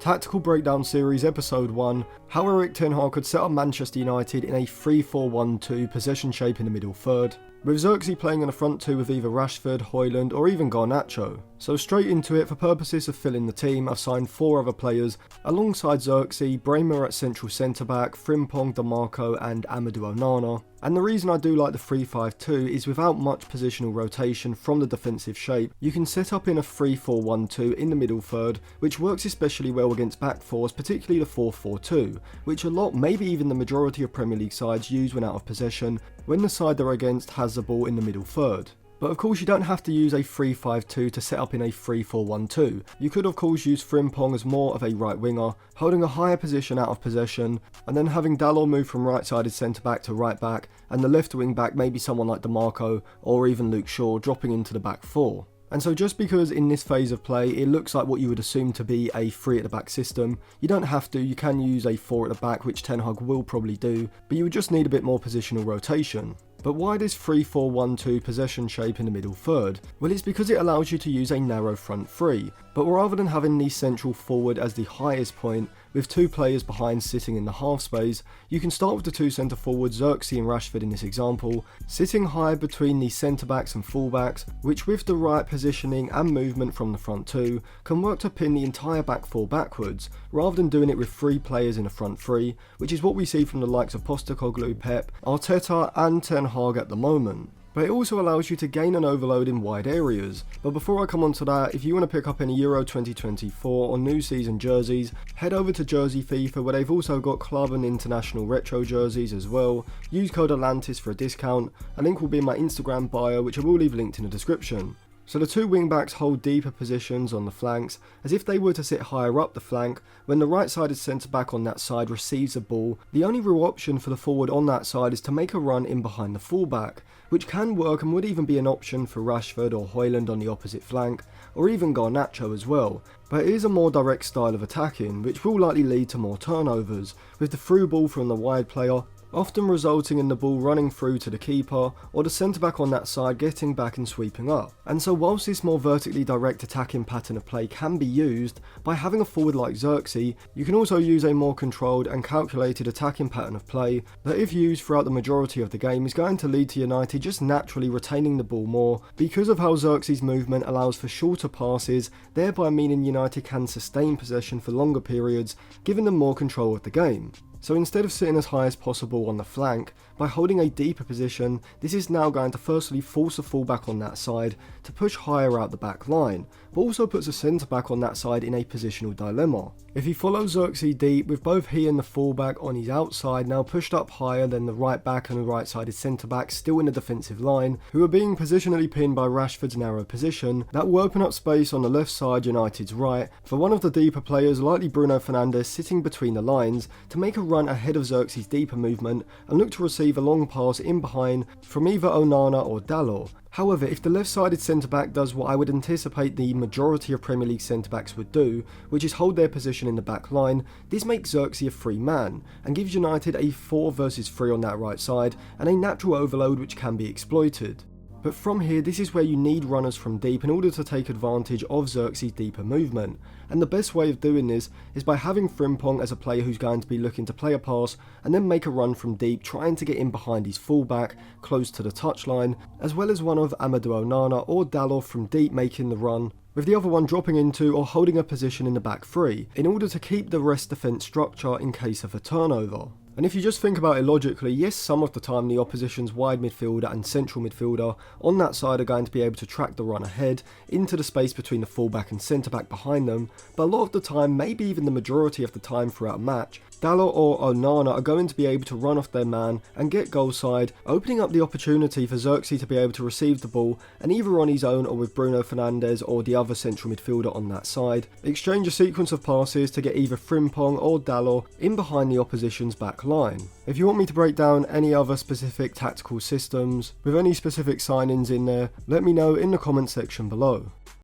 Tactical Breakdown Series Episode 1, how Erik ten Hag could set up Manchester United in a 3-4-1-2 possession shape in the middle third, with Zirkzee playing on the front two with either Rashford, Højlund or even Garnacho. So straight into it, for purposes of filling the team, I've signed 4 other players alongside Zirkzee, Bremer at central centre-back, Frimpong, DeMarco and Amadou Onana. And the reason I do like the 3-5-2 is without much positional rotation from the defensive shape, you can set up in a 3-4-1-2 in the middle third, which works especially well against back fours, particularly the 4-4-2, which a lot, maybe even the majority of Premier League sides use when out of possession, when the side they're against has the ball in the middle third. But of course you don't have to use a 3-5-2 to set up in a 3-4-1-2. You could of course use Frimpong as more of a right winger, holding a higher position out of possession, and then having Dalot move from right-sided centre-back to right-back, and the left wing-back maybe someone like DeMarco or even Luke Shaw dropping into the back four. And so just because in this phase of play it looks like what you would assume to be a 3 at the back system, you don't have to, you can use a 4 at the back, which Ten Hag will probably do, but you would just need a bit more positional rotation. But why this 3-4-1-2 possession shape in the middle third? Well, it's because it allows you to use a narrow front three, but rather than having the central forward as the highest point, with 2 players behind sitting in the half space, you can start with the 2 centre forwards, Zirkzee and Rashford in this example, sitting high between the centre backs and full backs, which with the right positioning and movement from the front 2, can work to pin the entire back 4 backwards, rather than doing it with 3 players in a front 3, which is what we see from the likes of Postecoglou, Pep, Arteta and Ten Hag at the moment. But it also allows you to gain an overload in wide areas. But before I come on to that, if you want to pick up any Euro 2024 or new season jerseys, head over to Jersey FIFA, where they've also got club and international retro jerseys as well. Use code Atlantis for a discount. A link will be in my Instagram bio, which I will leave linked in the description. So the 2 wing-backs hold deeper positions on the flanks, as if they were to sit higher up the flank. When the right-sided centre-back on that side receives the ball, the only real option for the forward on that side is to make a run in behind the full-back, which can work and would even be an option for Rashford or Højlund on the opposite flank, or even Garnacho as well. But it is a more direct style of attacking, which will likely lead to more turnovers, with the through ball from the wide player often resulting in the ball running through to the keeper or the centre-back on that side getting back and sweeping up. And so whilst this more vertically direct attacking pattern of play can be used, by having a forward like Zirkzee, you can also use a more controlled and calculated attacking pattern of play that, if used throughout the majority of the game, is going to lead to United just naturally retaining the ball more, because of how Zirkzee's movement allows for shorter passes, thereby meaning United can sustain possession for longer periods, giving them more control of the game. So instead of sitting as high as possible on the flank, by holding a deeper position, this is now going to firstly force a fullback on that side to push higher out the back line, but also puts a centre-back on that side in a positional dilemma. If he follows Zirkzee deep, with both he and the fullback on his outside now pushed up higher than the right back and the right-sided centre-back still in the defensive line, who are being positionally pinned by Rashford's narrow position, that will open up space on the left side, United's right, for one of the deeper players, likely Bruno Fernandes, sitting between the lines to make a run ahead of Zirkzee's deeper movement and look to receive a long pass in behind from either Onana or Dalot. However, if the left-sided centre-back does what I would anticipate the majority of Premier League centre-backs would do, which is hold their position in the back line, this makes Zirkzee a free man, and gives United a 4 versus 3 on that right side, and a natural overload which can be exploited. But from here, this is where you need runners from deep in order to take advantage of Zirkzee's deeper movement, and the best way of doing this is by having Frimpong as a player who's going to be looking to play a pass and then make a run from deep, trying to get in behind his fullback close to the touchline, as well as one of Amadou Onana or Dalot from deep making the run, with the other one dropping into or holding a position in the back 3 in order to keep the rest defence structure in case of a turnover. And if you just think about it logically, yes, some of the time the opposition's wide midfielder and central midfielder on that side are going to be able to track the run ahead into the space between the fullback and centre-back behind them, but a lot of the time, maybe even the majority of the time throughout a match, Dalot or Onana are going to be able to run off their man and get goal side, opening up the opportunity for Zirkzee to be able to receive the ball and either on his own or with Bruno Fernandes or the other central midfielder on that side, exchange a sequence of passes to get either Frimpong or Dalot in behind the opposition's back line. If you want me to break down any other specific tactical systems with any specific signings in there, let me know in the comment section below.